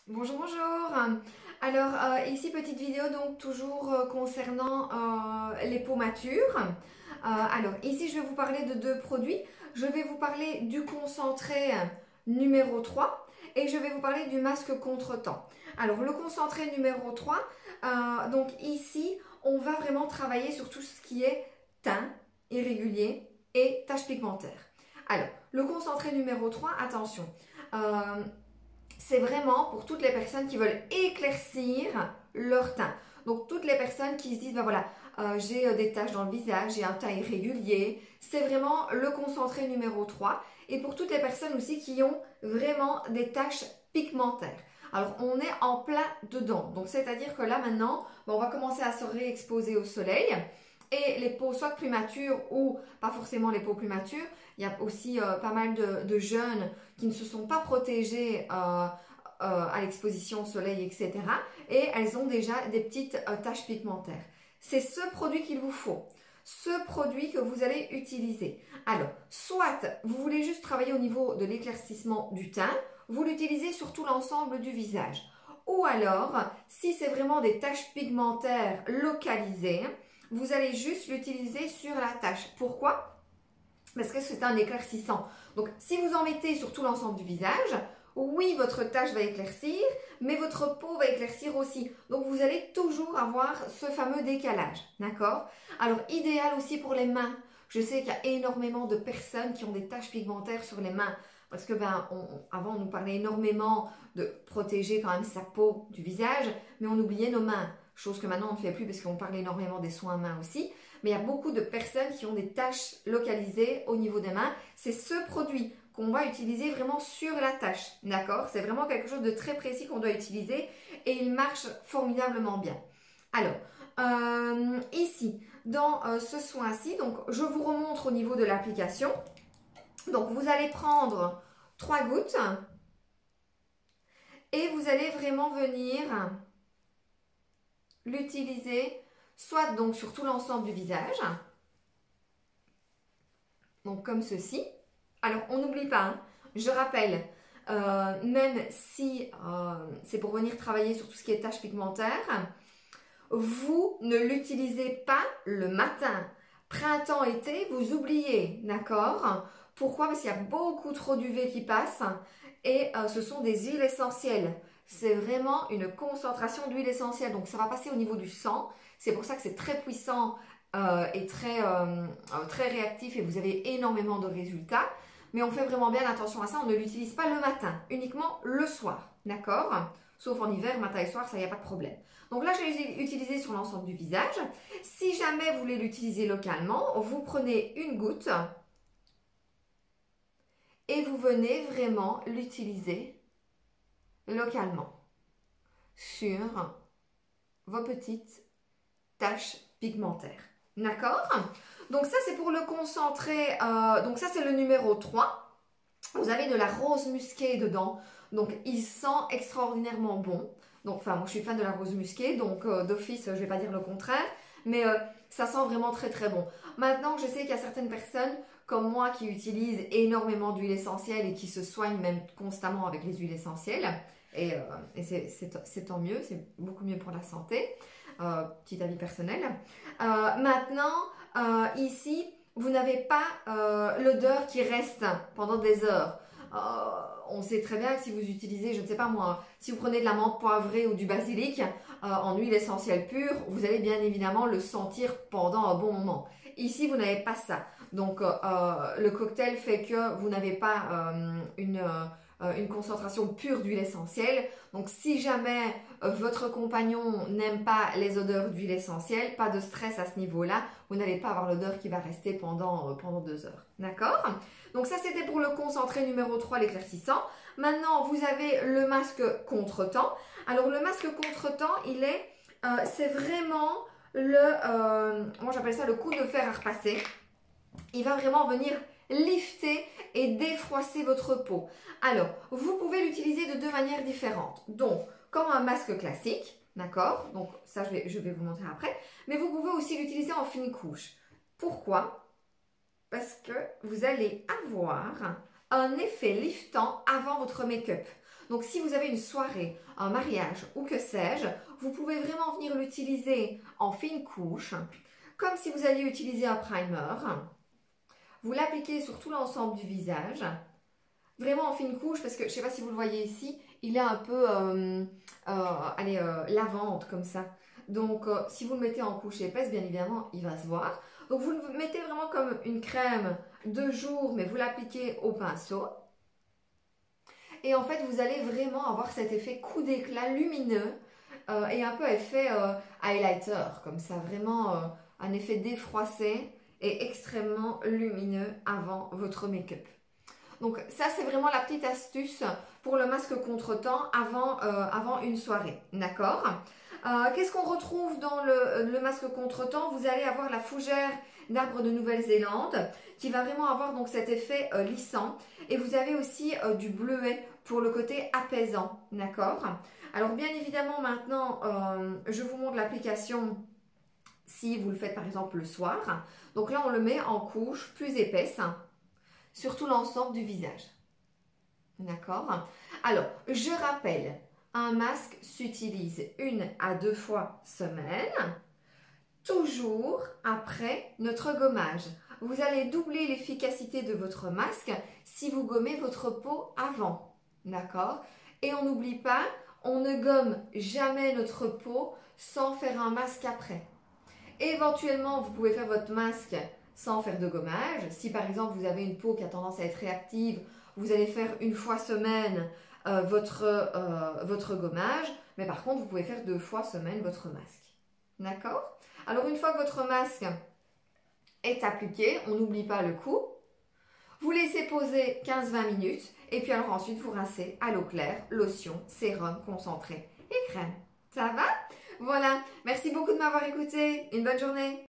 Bonjour, bonjour. Alors, ici, petite vidéo, donc toujours concernant les peaux matures. Alors, ici, je vais vous parler de deux produits. Je vais vous parler du concentré numéro 3 et je vais vous parler du masque contre-temps. Alors, le concentré numéro 3, donc ici, on va vraiment travailler sur tout ce qui est teint irrégulier et taches pigmentaires. Alors, le concentré numéro 3, attention. C'est vraiment pour toutes les personnes qui veulent éclaircir leur teint. Donc, toutes les personnes qui se disent, ben voilà, j'ai des taches dans le visage, j'ai un teint irrégulier. C'est vraiment le concentré numéro 3. Et pour toutes les personnes aussi qui ont vraiment des taches pigmentaires. Alors, on est en plein dedans. Donc, c'est-à-dire que là, maintenant, ben, on va commencer à se réexposer au soleil. Et les peaux soit plus matures ou pas forcément les peaux plus matures, il y a aussi pas mal de jeunes qui ne se sont pas protégés à l'exposition au soleil, etc. Et elles ont déjà des petites taches pigmentaires. C'est ce produit qu'il vous faut, ce produit que vous allez utiliser. Alors, soit vous voulez juste travailler au niveau de l'éclaircissement du teint, vous l'utilisez sur tout l'ensemble du visage. Ou alors, si c'est vraiment des taches pigmentaires localisées, vous allez juste l'utiliser sur la tache. Pourquoi? Parce que c'est un éclaircissant. Donc, si vous en mettez sur tout l'ensemble du visage, oui, votre tache va éclaircir, mais votre peau va éclaircir aussi. Donc, vous allez toujours avoir ce fameux décalage. D'accord? Alors, idéal aussi pour les mains. Je sais qu'il y a énormément de personnes qui ont des taches pigmentaires sur les mains. Parce que, avant, on nous parlait énormément de protéger quand même sa peau du visage, mais on oubliait nos mains. Chose que maintenant on ne fait plus parce qu'on parle énormément des soins mains aussi. Mais il y a beaucoup de personnes qui ont des taches localisées au niveau des mains. C'est ce produit qu'on va utiliser vraiment sur la tache. D'accord? C'est vraiment quelque chose de très précis qu'on doit utiliser et il marche formidablement bien. Alors, ici, dans ce soin-ci, donc je vous remontre au niveau de l'application. Donc, vous allez prendre 3 gouttes et vous allez vraiment venir l'utiliser soit donc sur tout l'ensemble du visage, donc comme ceci. Alors, on n'oublie pas, hein, je rappelle, même si c'est pour venir travailler sur tout ce qui est taches pigmentaires, vous ne l'utilisez pas le matin. Printemps-été, vous oubliez, d'accord? Pourquoi? Parce qu'il y a beaucoup trop d'UV qui passe et ce sont des huiles essentielles. C'est vraiment une concentration d'huile essentielle. Donc, ça va passer au niveau du sang. C'est pour ça que c'est très puissant et très réactif et vous avez énormément de résultats. Mais on fait vraiment bien attention à ça. On ne l'utilise pas le matin, uniquement le soir. D'accord? Sauf en hiver, matin et soir, ça, il n'y a pas de problème. Donc là, je l'ai utilisé sur l'ensemble du visage. Si jamais vous voulez l'utiliser localement, vous prenez une goutte et vous venez vraiment l'utiliser localement sur vos petites taches pigmentaires. D'accord? Donc ça, c'est pour le concentré. Donc ça, c'est le numéro 3. Vous avez de la rose musquée dedans. Donc, il sent extraordinairement bon. Donc, enfin, moi, je suis fan de la rose musquée. Donc, d'office, je ne vais pas dire le contraire. Mais ça sent vraiment très, très bon. Maintenant, je sais qu'il y a certaines personnes comme moi qui utilisent énormément d'huile essentielle et qui se soignent même constamment avec les huiles essentielles. Et c'est tant mieux. C'est beaucoup mieux pour la santé. Petit avis personnel. Maintenant, ici, vous n'avez pas l'odeur qui reste pendant des heures. On sait très bien que si vous utilisez, je ne sais pas moi, si vous prenez de la menthe poivrée ou du basilic en huile essentielle pure, vous allez bien évidemment le sentir pendant un bon moment. Ici, vous n'avez pas ça. Donc, le cocktail fait que vous n'avez pas une concentration pure d'huile essentielle. Donc, si jamais votre compagnon n'aime pas les odeurs d'huile essentielle, pas de stress à ce niveau-là. Vous n'allez pas avoir l'odeur qui va rester pendant 2 heures. D'accord? Donc, ça, c'était pour le concentré numéro 3, l'éclaircissant. Maintenant, vous avez le masque contre-temps. Alors, le masque contre-temps, c'est vraiment moi j'appelle ça le coup de fer à repasser. Il va vraiment venir lifter et défroisser votre peau. Alors, vous pouvez l'utiliser de deux manières différentes. Donc, comme un masque classique, d'accord? Donc, ça, je vais vous montrer après. Mais vous pouvez aussi l'utiliser en fine couche. Pourquoi? Parce que vous allez avoir un effet liftant avant votre make-up. Donc si vous avez une soirée, un mariage ou que sais-je, vous pouvez vraiment venir l'utiliser en fine couche, comme si vous alliez utiliser un primer. Vous l'appliquez sur tout l'ensemble du visage, vraiment en fine couche, parce que je ne sais pas si vous le voyez ici, il est un peu lavande comme ça. Donc si vous le mettez en couche épaisse, bien évidemment, il va se voir. Donc vous le mettez vraiment comme une crème de jour, mais vous l'appliquez au pinceau. Et en fait, vous allez vraiment avoir cet effet coup d'éclat lumineux et un peu effet highlighter, comme ça, vraiment un effet défroissé et extrêmement lumineux avant votre make-up. Donc ça, c'est vraiment la petite astuce pour le masque contretemps avant une soirée, d'accord? Qu'est-ce qu'on retrouve dans le masque contretemps? Vous allez avoir la fougère d'arbre de Nouvelle-Zélande qui va vraiment avoir donc cet effet lissant. Et vous avez aussi du bleuet pour le côté apaisant, d'accord? Alors bien évidemment maintenant, je vous montre l'application si vous le faites par exemple le soir. Donc là, on le met en couche plus épaisse sur tout l'ensemble du visage. D'accord? Alors, je rappelle, un masque s'utilise 1 à 2 fois semaine, toujours après notre gommage. Vous allez doubler l'efficacité de votre masque si vous gommez votre peau avant. D'accord? Et on n'oublie pas, on ne gomme jamais notre peau sans faire un masque après. Éventuellement, vous pouvez faire votre masque sans faire de gommage. Si par exemple vous avez une peau qui a tendance à être réactive, vous allez faire 1 fois semaine votre gommage, mais par contre vous pouvez faire 2 fois semaine votre masque. D'accord? Alors une fois que votre masque est appliqué, on n'oublie pas le cou, vous laissez poser 15-20 minutes et puis alors ensuite vous rincez à l'eau claire, lotion, sérum concentré et crème. Ça va? Voilà, merci beaucoup de m'avoir écouté, une bonne journée.